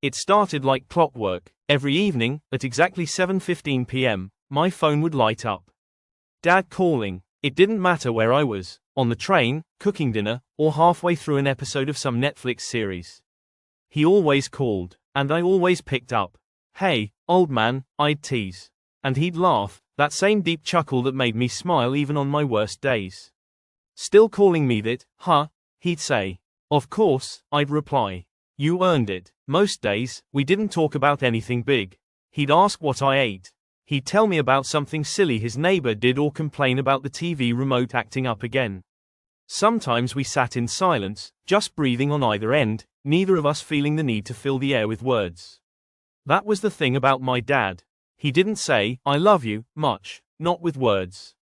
It started like clockwork. Every evening, at exactly 7:15 p.m., my phone would light up. Dad calling. It didn't matter where I was, on the train, cooking dinner, or halfway through an episode of some Netflix series. He always called, and I always picked up. "Hey, old man," I'd tease. And he'd laugh, that same deep chuckle that made me smile even on my worst days. "Still calling me that, huh?" he'd say. "Of course," I'd reply. "You earned it." Most days, we didn't talk about anything big. He'd ask what I ate. He'd tell me about something silly his neighbor did or complain about the TV remote acting up again. Sometimes we sat in silence, just breathing on either end, neither of us feeling the need to fill the air with words. That was the thing about my dad. He didn't say, "I love you," much, not with words.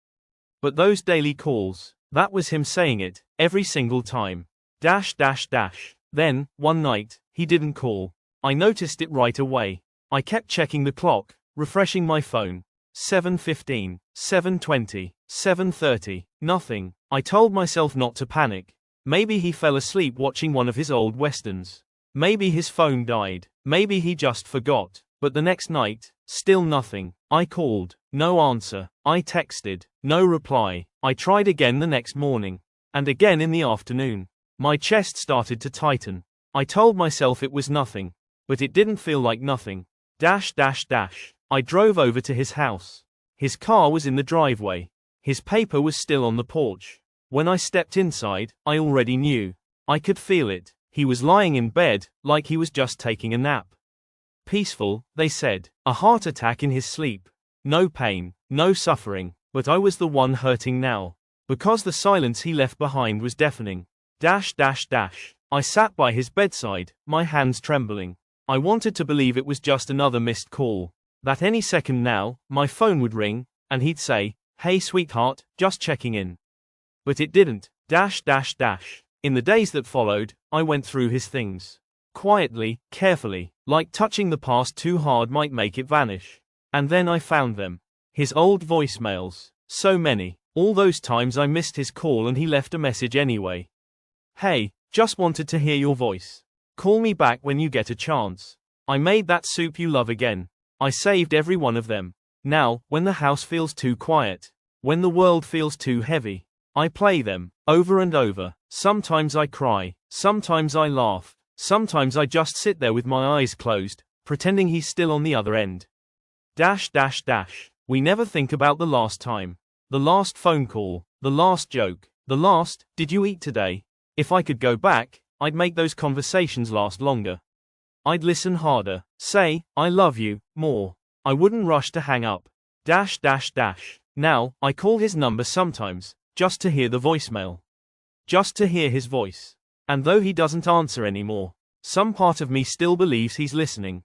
But those daily calls, that was him saying it, every single time. Then, one night, he didn't call. I noticed it right away. I kept checking the clock, refreshing my phone. 7:15, 7:20, 7:30, nothing. I told myself not to panic. Maybe he fell asleep watching one of his old westerns. Maybe his phone died. Maybe he just forgot. But the next night, still nothing. I called. No answer. I texted. No reply. I tried again the next morning. And again in the afternoon. My chest started to tighten. I told myself it was nothing. But it didn't feel like nothing. I drove over to his house. His car was in the driveway. His paper was still on the porch. When I stepped inside, I already knew. I could feel it. He was lying in bed, like he was just taking a nap. Peaceful, they said. A heart attack in his sleep. No pain, no suffering, but I was the one hurting now. Because the silence he left behind was deafening. I sat by his bedside, my hands trembling. I wanted to believe it was just another missed call. That any second now, my phone would ring, and he'd say, "Hey sweetheart, just checking in." But it didn't. In the days that followed, I went through his things. Quietly, carefully, like touching the past too hard might make it vanish. And then I found them. His old voicemails. So many. All those times I missed his call and he left a message anyway. "Hey, just wanted to hear your voice. Call me back when you get a chance. I made that soup you love again." I saved every one of them. Now, when the house feels too quiet, when the world feels too heavy, I play them, over and over. Sometimes I cry, sometimes I laugh, sometimes I just sit there with my eyes closed, pretending he's still on the other end. We never think about the last time. The last phone call, the last joke, the last, "Did you eat today?" If I could go back, I'd make those conversations last longer. I'd listen harder, say, "I love you," more. I wouldn't rush to hang up. Now, I call his number sometimes, just to hear the voicemail. Just to hear his voice. And though he doesn't answer anymore, some part of me still believes he's listening.